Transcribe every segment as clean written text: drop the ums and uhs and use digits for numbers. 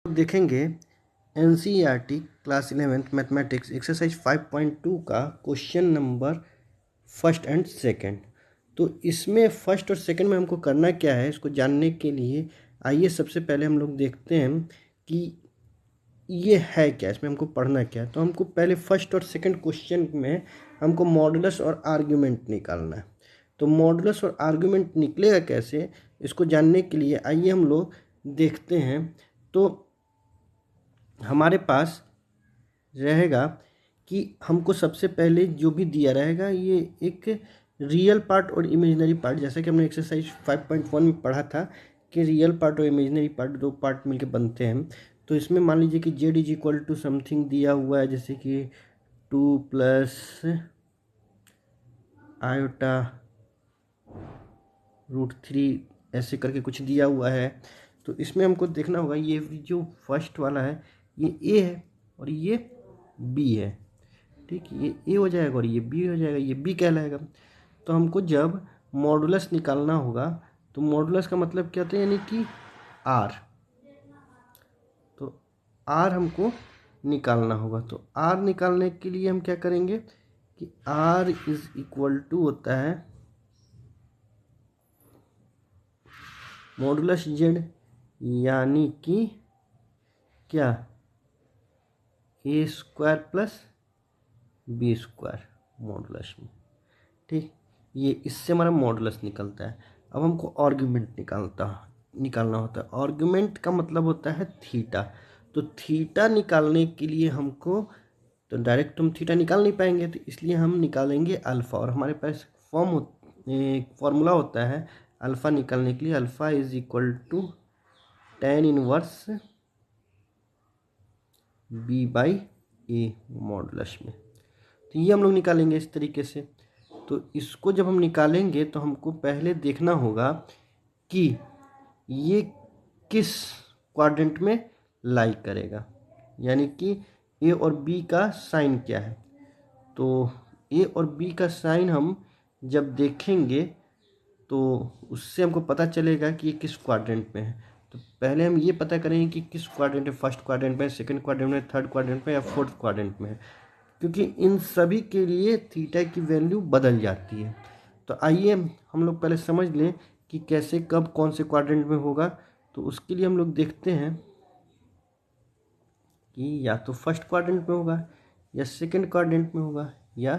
देखेंगे NCERT class 11th mathematics exercise 5.2 का question number first and second. तो इसमें फर्स्ट और सेकंड में हमको करना क्या है, इसको जानने के लिए आइए सबसे पहले हम लोग देखते हैं कि ये है क्या, इसमें हमको पढ़ना क्या है। तो हमको पहले फर्स्ट और सेकंड क्वेश्चन में हमको मॉडुलस और आर्ग्यूमेंट निकालना है। तो मॉडुलस और आर्ग्यूमेंट निकलेगा कैसे, इसको जानने के लिए आइए हम लोग देखते हैं। तो हमारे पास रहेगा कि हमको सबसे पहले जो भी दिया रहेगा ये एक रियल पार्ट और इमेजिनरी पार्ट, जैसा कि हमने एक्सरसाइज 5.1 में पढ़ा था कि रियल पार्ट और इमेजिनरी पार्ट दो पार्ट मिलके बनते हैं। तो इसमें मान लीजिए कि z is equal to something दिया हुआ है, जैसे कि 2 प्लस आयोटा √3 ऐसे करके कुछ दिया हुआ है। तो इसमें हमको देखना होगा ये जो फर्स्ट वाला है ये ए है और ये बी है, ठीक। ये ए हो जाएगा और ये बी हो जाएगा, ये बी कहलाएगा। तो हमको जब मॉडुलस निकालना होगा तो मॉडुलस का मतलब क्या होता है, यानी कि आर। तो आर हमको निकालना होगा। तो आर निकालने के लिए हम क्या करेंगे कि आर इज इक्वल टू होता है मॉडुलस जेड, यानी कि क्या, A square plus B square modulus में, ठीक। ये इससे हमारा मॉडुलस निकलता है। अब हमको आर्ग्यूमेंट निकालना होता है। आर्ग्यूमेंट का मतलब होता है थीटा। तो थीटा निकालने के लिए हमको, तो डायरेक्ट हम थीटा निकाल नहीं पाएंगे, तो इसलिए हम निकालेंगे अल्फ़ा। और हमारे पास फॉर्मूला होता है अल्फ़ा निकालने के लिए, alpha is equal to tan inverse b by a modulus में। तो ये हम लोग निकालेंगे इस तरीके से। तो इसको जब हम निकालेंगे तो हमको पहले देखना होगा कि ये किस क्वाड्रेंट में लाई करेगा, यानी कि ए और बी का साइन क्या है। तो ए और बी का साइन हम जब देखेंगे तो उससे हमको पता चलेगा कि ये किस क्वाड्रेंट में है। तो पहले हम ये पता करेंगे कि किस क्वाड्रेंट में, फर्स्ट क्वाड्रेंट में, सेकंड क्वाड्रेंट में, थर्ड क्वाड्रेंट में या फोर्थ क्वाड्रेंट में है, क्योंकि इन सभी के लिए थीटा की वैल्यू बदल जाती है। तो आइए हम लोग पहले समझ लें कि कैसे कब कौन से क्वाड्रेंट में होगा। तो उसके लिए हम लोग देखते हैं कि या तो फर्स्ट क्वाड्रेंट में होगा या सेकंड क्वाड्रेंट में होगा या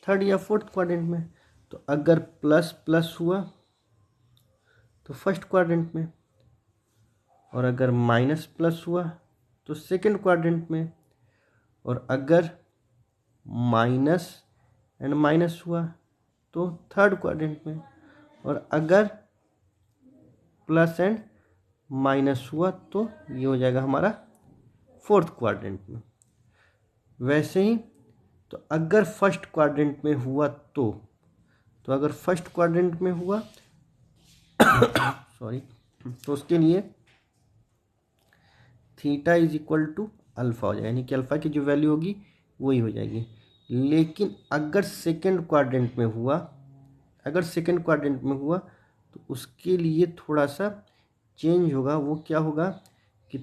थर्ड या फोर्थ क्वाड्रेंट में। तो अगर प्लस प्लस हुआ तो फर्स्ट क्वाड्रेंट में, और अगर माइनस प्लस हुआ तो सेकंड क्वाड्रेंट में, और अगर माइनस एंड माइनस हुआ तो थर्ड क्वाड्रेंट में, और अगर प्लस एंड माइनस हुआ तो ये हो जाएगा हमारा फोर्थ क्वाड्रेंट में। वैसे ही तो अगर फर्स्ट क्वाड्रेंट में हुआ तो अगर फर्स्ट क्वाड्रेंट में हुआ सॉरी, तो उसके लिए theta is equal to alpha हो जाएगा, यानी कि अल्फ़ा की जो वैल्यू होगी वही हो जाएगी। लेकिन अगर सेकंड क्वाड्रेंट में हुआ, तो उसके लिए थोड़ा सा चेंज होगा। वो क्या होगा कि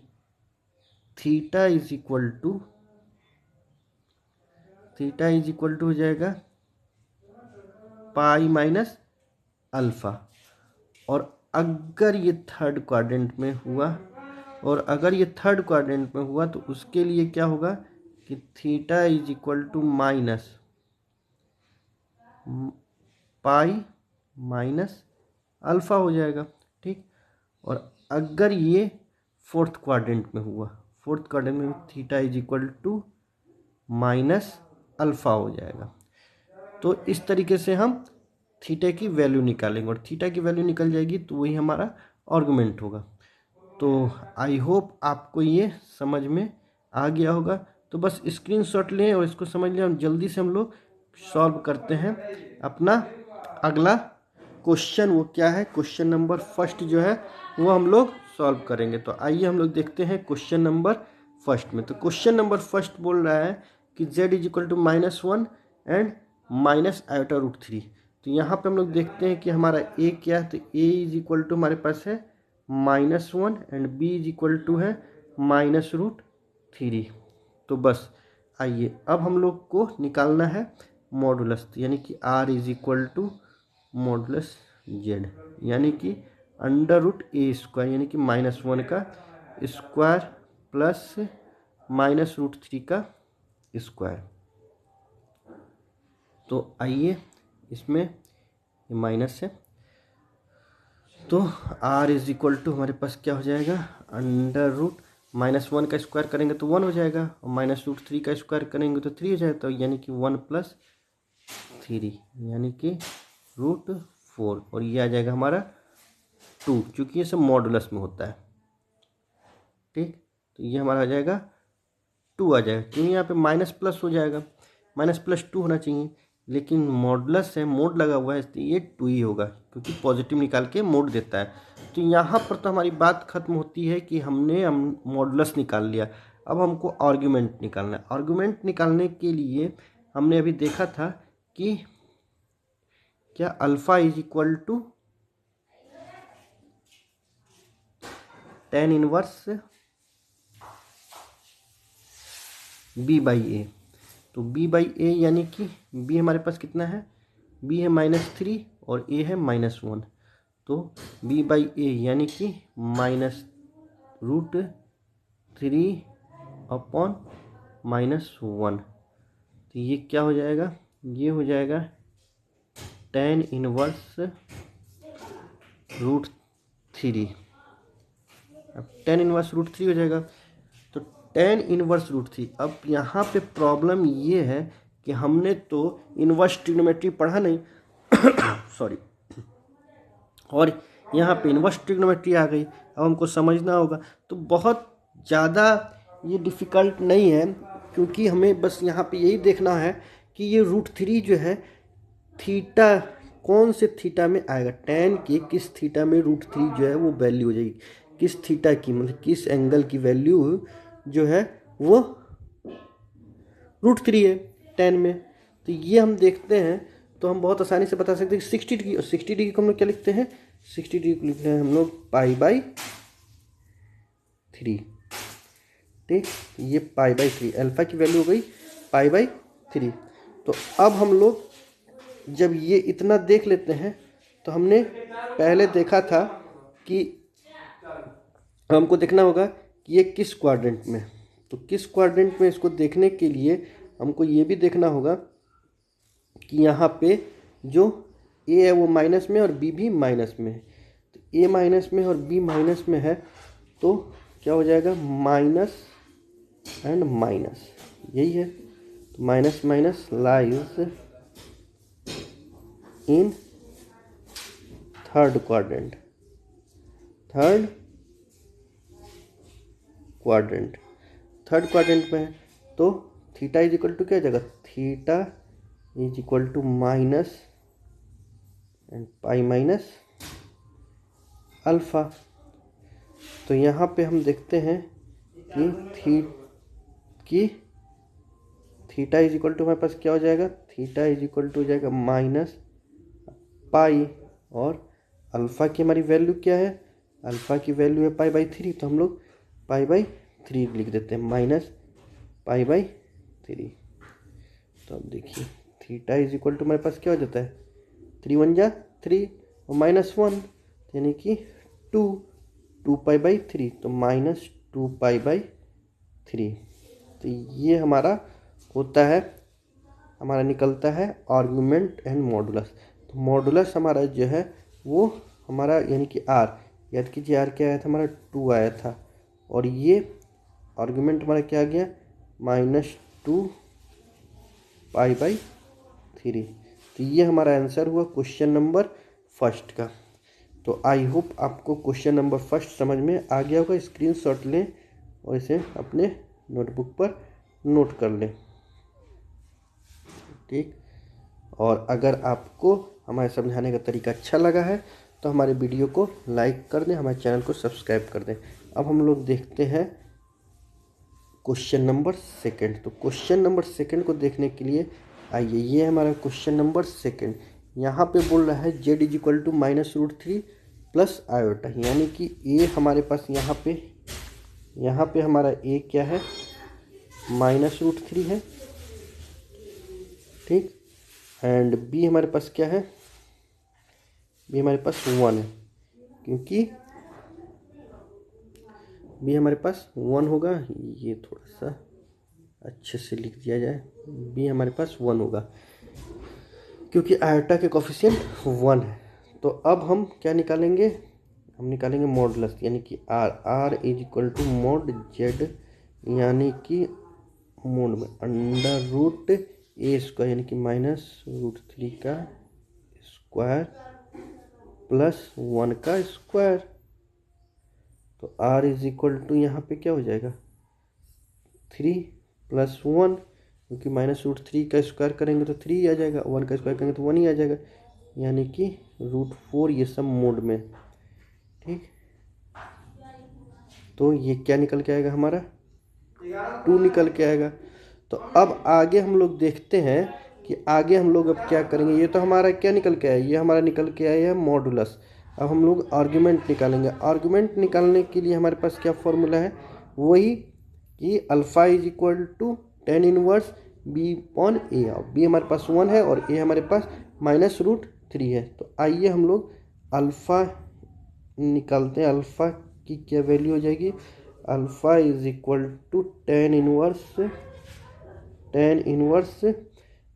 थीटा इज इक्वल टू हो जाएगा पाई माइनस अल्फ़ा। और अगर ये थर्ड क्वाड्रेंट में हुआ, तो उसके लिए क्या होगा कि theta is equal to minus pi minus alpha हो जाएगा, ठीक। और अगर ये फोर्थ क्वाड्रेंट में हुआ, theta is equal to minus alpha हो जाएगा। तो इस तरीके से हम थीटा की वैल्यू निकालेंगे, और थीटा की वैल्यू निकल जाएगी तो वही हमारा आर्गुमेंट होगा। तो आई होप आपको ये समझ में आ गया होगा। तो बस स्क्रीनशॉट लें और इसको समझ लें, और जल्दी से हम लोग सॉल्व करते हैं अपना अगला क्वेश्चन। वो क्या है, क्वेश्चन नंबर फर्स्ट जो है वो हम लोग सॉल्व करेंगे। तो आइए हम लोग देखते हैं क्वेश्चन नंबर फर्स्ट में। तो क्वेश्चन नंबर फर्स्ट बोल रहा है कि z is equal to -1 and minus iota √3। तो यहाँ पे हम लोग देखते हैं कि हमारा a क्या है। तो a इज इक्वल टू हमारे पास है -1 and b is equal to है -√3। तो बस आइए अब हम लोग को निकालना है मॉडुलस, यानी कि R = मॉडुलस Z, यानी कि √a² यानी कि -1 का स्क्वायर प्लस -√3 का स्क्वायर। तो आइए इसमें माइनस है, तो R = हमारे पास क्या हो जाएगा, -1 का स्क्वायर करेंगे तो 1 हो जाएगा, और -√3 का स्क्वायर करेंगे तो 3 हो जाएगा, तो यानी कि 1 + 3 यानी कि √4, और ये आ जाएगा हमारा 2, क्योंकि ये सब मॉडुलस में होता है। ठीक, तो ये हमारा आ जाएगा 2 आ जाएगा, क्योंकि यहाँ पे माइनस प्लस हो जाएगा, -+2 होना चाहिए, लेकिन मॉडुलस है, मोड लगा हुआ है, इसलिए ये 2 ही होगा, क्योंकि पॉजिटिव निकाल के मोड देता है। तो यहाँ पर तो हमारी बात खत्म होती है कि हमने मॉडुलस निकाल लिया। अब हमको आर्गुमेंट निकालना है। आर्गुमेंट निकालने के लिए हमने अभी देखा था कि क्या अल्फा = tan इनवर्स b/a। तो b/a यानी कि b हमारे पास कितना है, b है -3 और a है -1, तो b/a यानी कि -√3/-1। तो ये क्या हो जाएगा, ये हो जाएगा tan इनवर्स √3। अब tan इनवर्स √3 हो जाएगा, तो tan इनवर्स √3। अब यहाँ पे प्रॉब्लम ये है कि हमने तो इनवर्स ट्रिग्नोमेट्री पढ़ा नहीं सॉरी, और यहाँ पे इनवर्स ट्रिग्नोमेट्री आ गई। अब हमको समझना होगा, तो बहुत ज़्यादा ये डिफ़िकल्ट नहीं है, क्योंकि हमें बस यहाँ पे यही देखना है कि ये √3 जो है थीटा कौन से थीटा में आएगा, tan के किस थीटा में √3 जो है वो वैल्यू हो जाएगी, किस थीटा की, मतलब किस एंगल की वैल्यू जो है वो √3 है tan में। तो ये हम देखते हैं, तो हम बहुत आसानी से बता सकते हैं कि 60 डिग्री, और 60 डिग्री को हम लोग क्या लिखते हैं, 60 डिग्री को लिखते हैं हम लोग π/3। ठीक, ये π/3 अल्फा की वैल्यू हो गई π/3। तो अब हम लोग जब ये इतना देख लेते हैं, तो हमने पहले देखा था कि हमको देखना होगा कि ये किस क्वाड्रेंट में, तो किस क्वाड्रेंट में इसको देखने के लिए हमको ये भी देखना होगा कि यहाँ पे जो a है वो माइनस में और b भी माइनस में है। तो a माइनस में और b माइनस में है, तो क्या हो जाएगा, माइनस एंड माइनस, यही है। तो minus minus lies in third quadrant में है, तो थीटा = क्या हो जाएगा, थीटा = माइनस एंड π - अल्फा। तो यहाँ पे हम देखते हैं कि थीटा = हमारे पास क्या हो जाएगा, थीटा = हो जाएगा -π, और अल्फ़ा की हमारी वैल्यू क्या है, अल्फ़ा की वैल्यू है π/3, तो हम लोग π/3 लिख देते हैं, -π/3। तो अब देखिए थीटा = हमारे पास क्या हो जाता है, 3 × 1 = 3 और -1 यानी कि 2π/3, तो -2π/3। तो ये हमारा होता है, हमारा निकलता है आर्गुमेंट एंड मॉडुलस। तो मॉडुलस हमारा जो है वो हमारा यानी कि R, याद कीजिए R क्या आया था हमारा, 2 आया था, और ये आर्गुमेंट हमारा क्या आ गया, -2π/3। तो ये हमारा आंसर हुआ क्वेश्चन नंबर 1 का। तो आई होप आपको क्वेश्चन नंबर 1 समझ में आ गया होगा। स्क्रीनशॉट लें और इसे अपने नोटबुक पर नोट कर लें। ठीक, और अगर आपको हमारे समझाने का तरीका अच्छा लगा है तो हमारे वीडियो को लाइक कर दें, हमारे चैनल को सब्सक्राइब कर दें। अब हम लोग देखते हैं क्वेश्चन नंबर 2। तो क्वेश्चन नंबर 2 को देखने के लिए आइए, ये हमारा क्वेश्चन नंबर 2। यहाँ पे बोल रहा है z = -√3 + i, यानी कि a हमारे पास यहाँ पे यहाँ पे हमारा ए क्या है, -√3 है, ठीक। एंड बी हमारे पास क्या है, बी हमारे पास 1 है, क्योंकि बी हमारे पास 1 होगा। ये थोड़ा सा अच्छे से लिख दिया जाए, बी हमारे पास 1 होगा क्योंकि आयोटा के कोफिशिएंट 1 है। तो अब हम क्या निकालेंगे, हम निकालेंगे मॉडुलस, यानी कि आर =mod z, यानी कि मोड में √a², यानी कि -√3 का स्क्वायर +1 का स्क्वायर। तो r यहाँ पे क्या हो जाएगा, 3 + 1, क्योंकि -√3 का स्क्वायर करेंगे तो 3 आ जाएगा, 1 का स्क्वायर करेंगे तो 1 ही आ जाएगा, यानी कि √4 ये सब मोड में, ठीक। तो ये क्या निकल के आएगा, हमारा 2 निकल के आएगा। तो अब आगे हम लोग देखते हैं कि आगे हम लोग अब क्या करेंगे। ये तो हमारा क्या निकल के आया, ये हमारा निकल के आया है मॉडुलस। अब हम लोग आर्गुमेंट निकालेंगे। आर्गुमेंट निकालने के लिए हमारे पास क्या फॉर्मूला है, वही कि अल्फ़ा =tan−1 b/a। बी हमारे पास 1 है और ए हमारे पास -√3 है। तो आइए हम लोग अल्फ़ा निकालते हैं। अल्फ़ा की क्या वैल्यू हो जाएगी, अल्फ़ा tan−1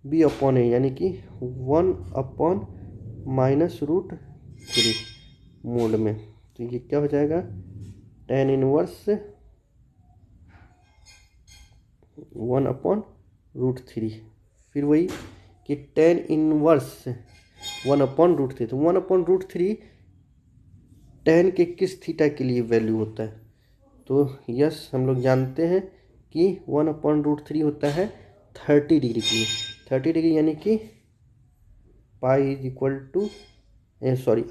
b/a, यानी कि 1/-√3 मोड में। तो ये क्या हो जाएगा, tan−1 1/√3। फिर वही कि tan−1 1/√3, तो 1/√3 tan के किस थीटा के लिए वैल्यू होता है। तो यस, हम लोग जानते हैं कि 1/√3 होता है 30 डिग्री के लिए। 30 डिग्री यानी कि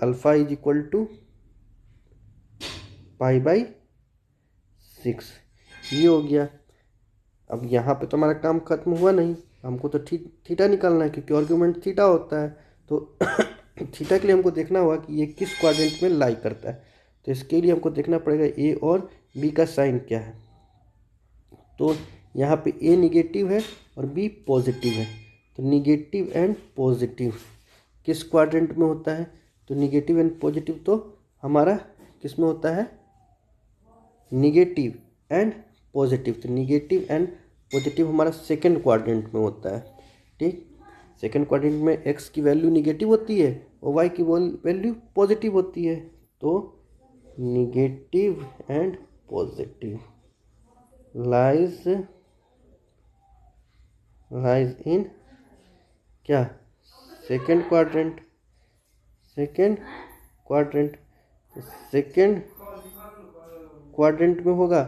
अल्फ़ा π/6, ये हो गया। अब यहाँ पे तो हमारा काम खत्म हुआ नहीं, हमको तो थीटा निकालना है, क्योंकि आर्गुमेंट थीटा होता है। तो थीटा के लिए हमको देखना होगा कि ये किस क्वाड्रेंट में लाई करता है। तो इसके लिए हमको देखना पड़ेगा ए और बी का साइन क्या है। तो यहाँ पे ए निगेटिव है और बी पॉजिटिव है। तो निगेटिव एंड पॉजिटिव किस क्वाड्रेंट में होता है, तो निगेटिव एंड पॉजिटिव तो हमारा किस में होता है, निगेटिव एंड पॉजिटिव। तो निगेटिव एंड पॉजिटिव हमारा सेकंड क्वाड्रेंट में होता है, ठीक। सेकंड क्वाड्रेंट में एक्स की वैल्यू निगेटिव होती है और वाई की वैल्यू पॉजिटिव होती है। तो negative and positive lies in क्या, सेकंड क्वाड्रेंट। सेकंड क्वाड्रेंट में होगा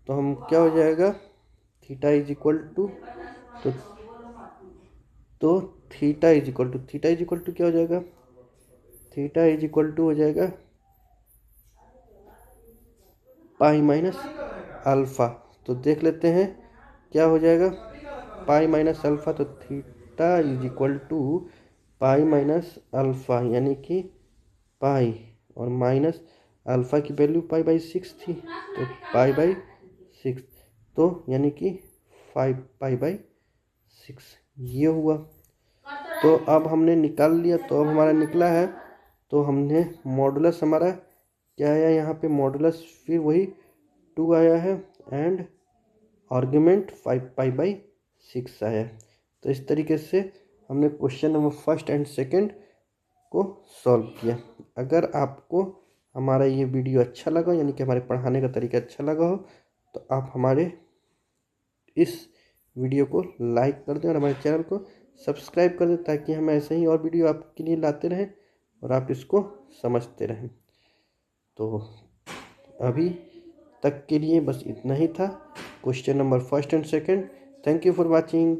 तो हम क्या हो जाएगा, थीटा क्या हो जाएगा, थीटा हो जाएगा π-α। तो देख लेते हैं क्या हो जाएगा, π-α। तो थीटा π-α, यानी कि पाई और माइनस अल्फ़ा की वैल्यू π/6 थी, तो π/6, तो यानी कि 5π/6 ये हुआ। तो अब हमने निकाल लिया, तो अब हमारा निकला है। तो हमने मॉडुलस हमारा क्या आया, यहाँ पे मॉडुलस फिर वही 2 आया है एंड आर्गुमेंट 5π/6 आया। तो इस तरीके से हमने question number first and second को सॉल्व किया। अगर आपको हमारा ये वीडियो अच्छा लगा, यानी कि हमारे पढ़ाने का तरीका अच्छा लगा हो, तो आप हमारे इस वीडियो को लाइक कर दें और हमारे चैनल को सब्सक्राइब कर दें, ताकि हम ऐसे ही और वीडियो आपके लिए लाते रहें और आप इसको समझते रहें। तो अभी तक के लिए बस इतना ही था, question number first and second. Thank you for watching.